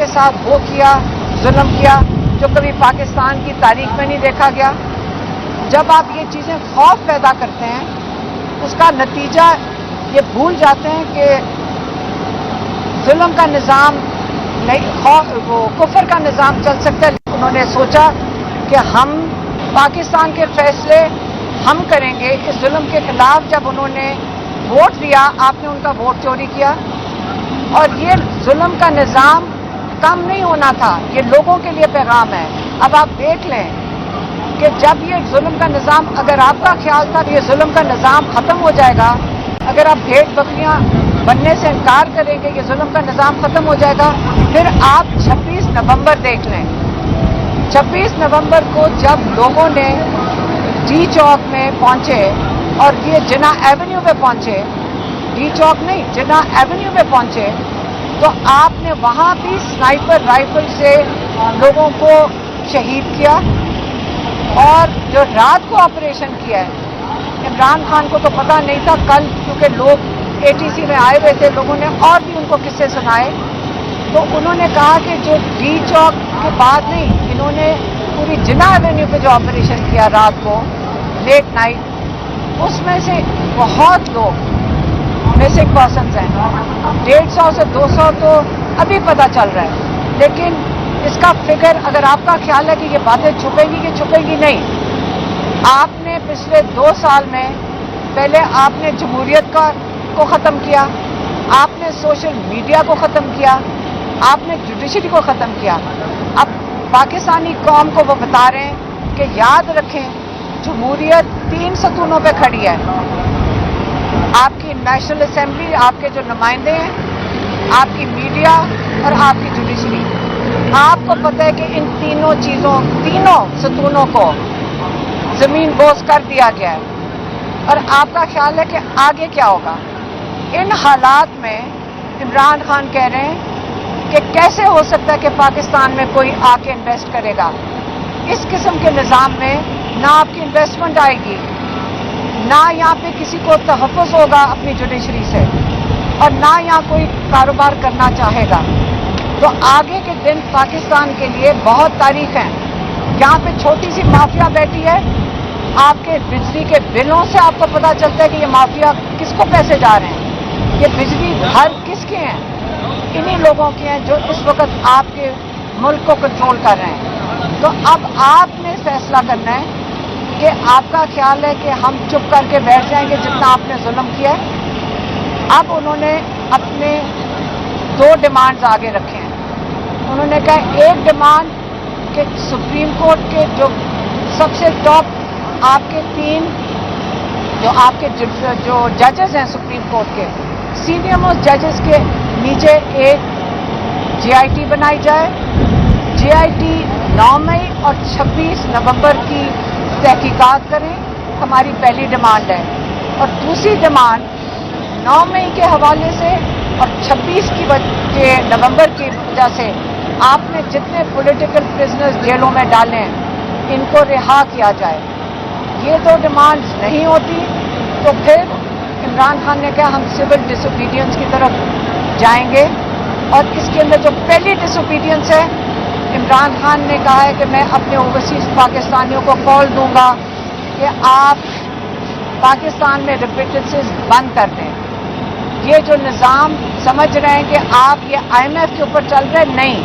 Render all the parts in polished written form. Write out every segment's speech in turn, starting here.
کے ساتھ وہ کیا, ظلم کیا جو کبھی پاکستان کی تاریخ میں نہیں دیکھا گیا. جب آپ یہ چیزیں خوف پیدا کرتے ہیں, اس کا نتیجہ یہ بھول جاتے ہیں کہ ظلم کا نظام نہیں, وہ کفر کا نظام چل سکتا ہے. انہوں نے سوچا کہ ہم پاکستان کے فیصلے ہم کریں گے. اس ظلم کے خلاف جب انہوں نے ووٹ دیا, آپ نے ان کا ووٹ چوری کیا. اور یہ ظلم کا نظام کم نہیں ہونا تھا, یہ لوگوں کے لیے پیغام ہے. اب آپ دیکھ لیں کہ جب یہ ظلم کا نظام, اگر آپ کا خیال تھا کہ یہ ظلم کا نظام ختم ہو جائے گا, اگر آپ بھیڑ بکریاں بننے سے انکار کریں گے, یہ ظلم کا نظام ختم ہو جائے گا, پھر آپ 26 نومبر دیکھ لیں. 26 نومبر کو جب لوگوں نے ڈی چوک میں پہنچے اور یہ جناح ایونیو پہ پہنچے, ڈی چوک نہیں جناح ایونیو پہ پہنچے, تو آپ نے وہاں بھی سنائپر رائفل سے لوگوں کو شہید کیا. اور جو رات کو آپریشن کیا ہے, عمران خان کو تو پتہ نہیں تھا کل, کیونکہ لوگ اے ٹی سی میں آئے ہوئے تھے, لوگوں نے اور بھی ان کو قصے سنائے. تو انہوں نے کہا کہ جو ڈی چوک کے بعد نہیں, انہوں نے پوری جناح ایونیو پہ جو آپریشن کیا رات کو لیٹ نائٹ, اس میں سے بہت لوگ مسنگ پرسنز ہیں. 150 سے 200 تو ابھی پتہ چل رہا ہے. لیکن اس کا فگر, اگر آپ کا خیال ہے کہ یہ باتیں چھپیں گی کہ چھپیں گی, نہیں. آپ نے پچھلے 2 سال میں پہلے آپ نے جمہوریت کو ختم کیا, آپ نے سوشل میڈیا کو ختم کیا, آپ نے جوڈیشری کو ختم کیا. اب پاکستانی قوم کو وہ بتا رہے ہیں کہ یاد رکھیں جمہوریت 3 ستونوں پہ کھڑی ہے. آپ کی نیشنل اسمبلی, آپ کے جو نمائندے ہیں, آپ کی میڈیا اور آپ کی جوڈیشری. آپ کو پتہ ہے کہ ان تینوں چیزوں, تینوں ستونوں کو زمین بوس کر دیا گیا ہے. اور آپ کا خیال ہے کہ آگے کیا ہوگا؟ ان حالات میں عمران خان کہہ رہے ہیں کہ کیسے ہو سکتا ہے کہ پاکستان میں کوئی آ کے انویسٹ کرے گا. اس قسم کے نظام میں نہ آپ کی انویسٹمنٹ آئے گی, نہ یہاں پہ کسی کو تحفظ ہوگا اپنی جوڈیشری سے, اور نہ یہاں کوئی کاروبار کرنا چاہے گا. تو آگے کے دن پاکستان کے لیے بہت تاریخ ہیں. یہاں پہ چھوٹی سی مافیا بیٹھی ہے, آپ کے بجلی کے بلوں سے آپ کو پتہ چلتا ہے کہ یہ مافیا کس کو پیسے جا رہے ہیں. یہ بجلی گھر کس کے ہیں؟ انہی لوگوں کے ہیں جو اس وقت آپ کے ملک کو کنٹرول کر رہے ہیں. تو اب آپ نے فیصلہ کرنا ہے کہ آپ کا خیال ہے کہ ہم چپ کر کے بیٹھ جائیں گے جتنا آپ نے ظلم کیا ہے. اب انہوں نے اپنے 2 ڈیمانڈز آگے رکھے ہیں. انہوں نے کہا ایک ڈیمانڈ کہ سپریم کورٹ کے جو سب سے ٹاپ آپ کے 3 جو آپ کے جو ججز ہیں سپریم کورٹ کے سینئر موسٹ ججز کے نیچے ایک جے آئی ٹی بنائی جائے. جے آئی ٹی 9 مئی اور 26 نومبر کی تحقیقات کریں, ہماری پہلی ڈیمانڈ ہے. اور دوسری ڈیمانڈ 9 مئی کے حوالے سے اور 26 نومبر کی وجہ سے آپ نے جتنے پولیٹیکل پرزنرز جیلوں میں ڈالے ہیں ان کو رہا کیا جائے. یہ 2 ڈیمانڈز نہیں ہوتی تو پھر عمران خان نے کہا ہم سول ڈس اوبیڈینس کی طرف جائیں گے. اور اس کے اندر جو پہلی ڈس اوبیڈینس ہے, عمران خان نے کہا ہے کہ میں اپنے اوورسیز پاکستانیوں کو کال دوں گا کہ آپ پاکستان میں ریمیٹنسز بند کر دیں. یہ جو نظام سمجھ رہے ہیں کہ آپ یہ آئی ایم ایف کے اوپر چل رہے, نہیں.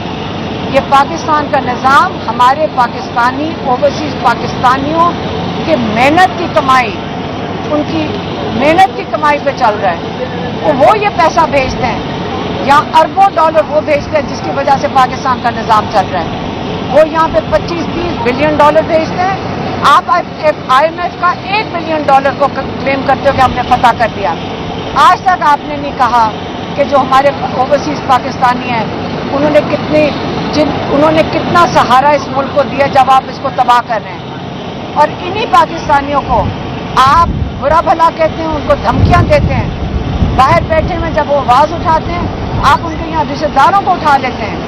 یہ پاکستان کا نظام ہمارے پاکستانی اوورسیز پاکستانیوں کی محنت کی کمائی, ان کی محنت کی کمائی پہ چل رہا ہے. وہ یہ پیسہ بھیجتے ہیں, یہاں اربوں ڈالر وہ بھیجتے ہیں جس کی وجہ سے پاکستان کا نظام چل رہا ہے. وہ یہاں پہ 25-30 بلین ڈالر بھیجتے ہیں. آپ آئی ایم ایف کا $1 بلین کو کلیم کرتے ہو کہ ہم نے فتح کر دیا. آج تک آپ نے نہیں کہا کہ جو ہمارے اوورسیز پاکستانی ہیں انہوں نے کتنا سہارا اس ملک کو دیا جب آپ اس کو تباہ کر رہے ہیں. اور انہی پاکستانیوں کو آپ برا بھلا کہتے ہیں, ان کو دھمکیاں دیتے ہیں. باہر بیٹھے ہوئے جب وہ آواز اٹھاتے ہیں آپ ان کے یہاں رشتہ داروں کو اٹھا لیتے ہیں.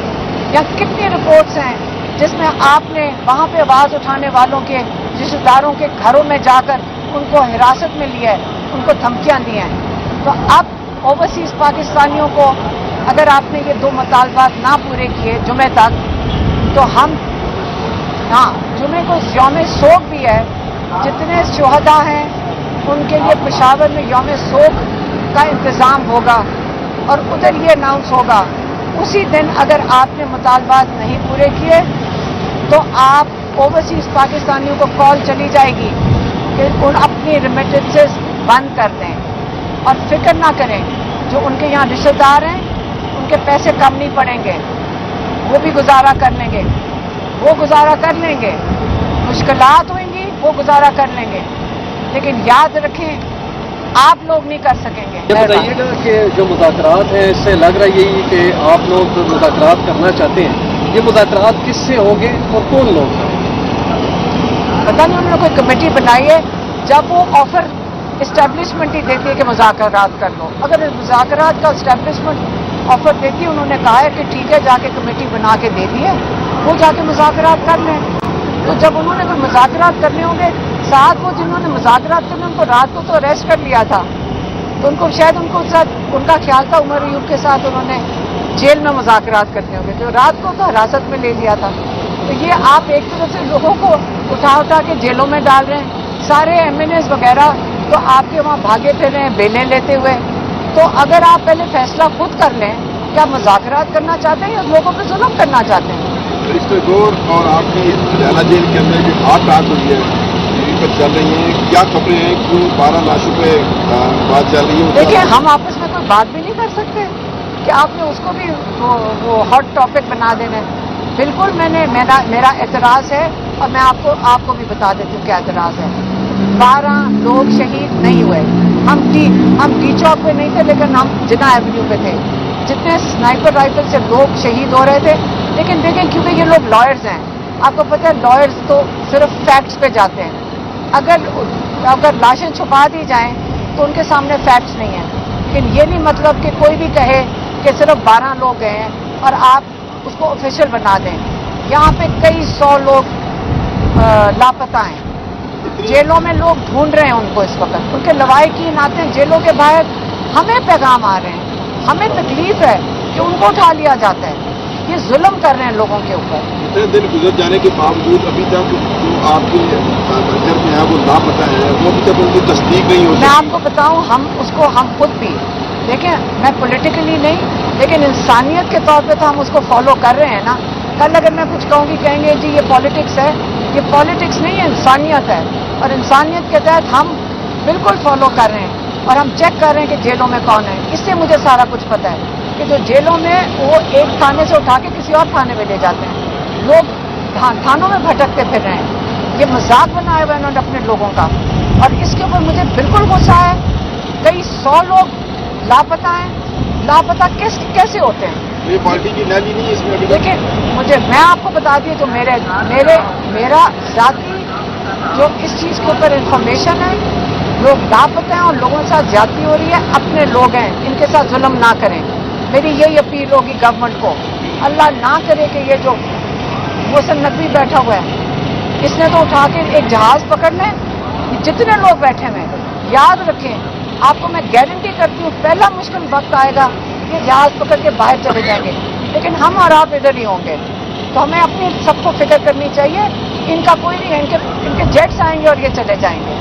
یہاں کتنی رپورٹس ہیں جس میں آپ نے وہاں پہ آواز اٹھانے والوں کے رشتہ داروں کے گھروں میں جا کر ان کو حراست میں لیا ہے, ان کو دھمکیاں دی ہیں. تو اب اوورسیز پاکستانیوں کو اگر آپ نے یہ 2 مطالبات نہ پورے کیے جمعے تک تو ہم جمعے کو یوم سوگ بھی ہے، جتنے شہداء ہیں ان کے لیے پشاور میں یوم سوگ کا انتظام ہوگا اور ادھر یہ اناؤنس ہوگا اسی دن اگر آپ نے مطالبات نہیں پورے کیے تو آپ اوورسیز پاکستانیوں کو کال چلی جائے گی کہ ان اپنی ریمیٹنسز بند کر دیں اور فکر نہ کریں، جو ان کے یہاں رشتہ دار ہیں ان کے پیسے کم نہیں پڑیں گے، وہ بھی گزارا کر لیں گے، وہ گزارا کر لیں گے، مشکلات ہوئیں گی وہ گزارا کر لیں گے، لیکن یاد رکھیں آپ لوگ نہیں کر سکیں گے۔ یہ بتائیے گا کہ جو مذاکرات ہیں اس سے لگ رہا ہے یہی کہ آپ لوگ مذاکرات کرنا چاہتے ہیں، یہ مذاکرات کس سے ہوں گے اور کون لوگ ہیں؟ پتہ نہیں انہوں نے کوئی کمیٹی بنائی ہے، جب وہ آفر اسٹیبلشمنٹ ہی دیتی ہے کہ مذاکرات کر لو، اگر مذاکرات کا اسٹیبلشمنٹ آفر دیتی ہے، انہوں نے کہا ہے کہ ٹھیک ہے جا کے کمیٹی بنا کے دے دی ہے، وہ جا کے مذاکرات کر لیں۔ تو جب انہوں نے کوئی مذاکرات کرنے ہوں گے، ساتھ وہ جنہوں نے مذاکرات کرنے ان کو رات کو تو اریسٹ کر لیا تھا، تو ان کو شاید ان کا خیال تھا عمر ایوب کے ساتھ انہوں نے جیل میں مذاکرات کرنے ہوں گے، تو رات کو تو حراست میں لے لیا تھا۔ تو یہ آپ ایک طرف سے لوگوں کو اٹھا کے جیلوں میں ڈال رہے ہیں، سارے MNAs وغیرہ تو آپ کے وہاں بھاگے پھر رہے ہیں بیلیں لیتے ہوئے۔ تو اگر آپ پہلے فیصلہ خود کر لیں کہ آپ مذاکرات کرنا چاہتے ہیں یا لوگوں پہ ظلم کرنا چاہتے ہیں۔ رشتے گور اور آپ کی پٹیالہ جیل کے اندر جو آگ ہوئی ہے ٹی وی پر چل رہی ہیں، کیا خبریں ہیں، کیوں 12 لاشوں پہ بات چل رہی ہے؟ دیکھیں ہم آپس میں کوئی بات بھی نہیں کر سکتے کہ آپ نے اس کو بھی وہ ہاٹ ٹاپک بنا دینا ہے۔ بالکل میرا اعتراض ہے اور میں آپ کو بھی بتا دیتی ہوں کیا اعتراض ہے۔ 12 لوگ شہید نہیں ہوئے، ہم ٹی چوک پہ نہیں تھے لیکن ہم جناح ایونیو پہ تھے، جتنے سنائپر رائفل سے لوگ شہید ہو رہے تھے، لیکن دیکھیں کیونکہ یہ لوگ لائرز ہیں، آپ کو پتہ ہے لائرز تو صرف فیکٹس پہ جاتے ہیں، اگر لاشیں چھپا دی جائیں تو ان کے سامنے فیکٹس نہیں ہیں، لیکن یہ نہیں مطلب کہ کوئی بھی کہے کہ صرف 12 لوگ گئے ہیں اور آپ اس کو آفیشیل بنا دیں۔ یہاں پہ کئی 100 لوگ لاپتہ ہیں، جیلوں میں لوگ ڈھونڈ رہے ہیں ان کو اس وقت، ان کے لوائقین آتے ہیں جیلوں کے باہر، ہمیں پیغام آ رہے ہیں، ہمیں تکلیف ہے کہ ان کو اٹھا لیا جاتا ہے، یہ ظلم کر رہے ہیں لوگوں کے اوپر۔ اتنے دن گزر جانے کے باوجود ابھی تک جو آپ کے منظر میں ہے وہ لاپتہ ہے، وہ ابھی تک ان کی تصدیق نہیں ہو سکی۔ میں آپ کو بتاؤں ہم خود بھی دیکھیں، میں پولیٹیکلی نہیں لیکن انسانیت کے طور پہ تو ہم اس کو فالو کر رہے ہیں نا۔ کل اگر میں کچھ کہوں گی کہیں گے جی یہ پالیٹکس ہے، یہ پالیٹکس نہیں ہے، انسانیت ہے، اور انسانیت کے تحت ہم بالکل فالو کر رہے ہیں اور ہم چیک کر رہے ہیں کہ جیلوں میں کون ہے۔ اس سے مجھے سارا کچھ پتہ ہے کہ جو جیلوں میں وہ ایک تھانے سے اٹھا کے کسی اور تھانے میں لے جاتے ہیں، لوگ تھانوں میں بھٹکتے پھر رہے ہیں، یہ مذاق بنایا ہوا ہے انہوں نے اپنے لوگوں کا، اور اس کے اوپر مجھے بالکل غصہ ہے۔ کئی 100 لوگ لاپتہ ہیں، لاپتہ کیسے ہوتے ہیں؟ یہ پارٹی کی نیلی نہیں ہے اس میں ابھی تک۔ دیکھیں میں آپ کو بتا دوں تو میرا ذاتی جو اس چیز کے اوپر انفارمیشن ہے، لوگ لاپتہ ہیں اور لوگوں کے ساتھ زیادتی ہو رہی ہے، اپنے لوگ ہیں ان کے ساتھ ظلم نہ کریں۔ میری یہی اپیل ہوگی گورنمنٹ کو، اللہ نہ کرے کہ یہ جو محسن نقوی بیٹھا ہوا ہے اس نے تو اٹھا کے ایک جہاز پکڑ لیں، جتنے لوگ بیٹھے ہوئے ہیں یاد رکھیں، آپ کو میں گارنٹی کرتی ہوں پہلا مشکل وقت آئے گا، یہ جہاز پکڑ کے باہر چلے جائیں گے، لیکن ہم اور آپ ادھر ہی ہوں گے۔ تو ہمیں اپنی سب کو فکر کرنی چاہیے، ان کا کوئی نہیں ہے، ان کے جیٹس آئیں گے اور یہ چلے جائیں گے۔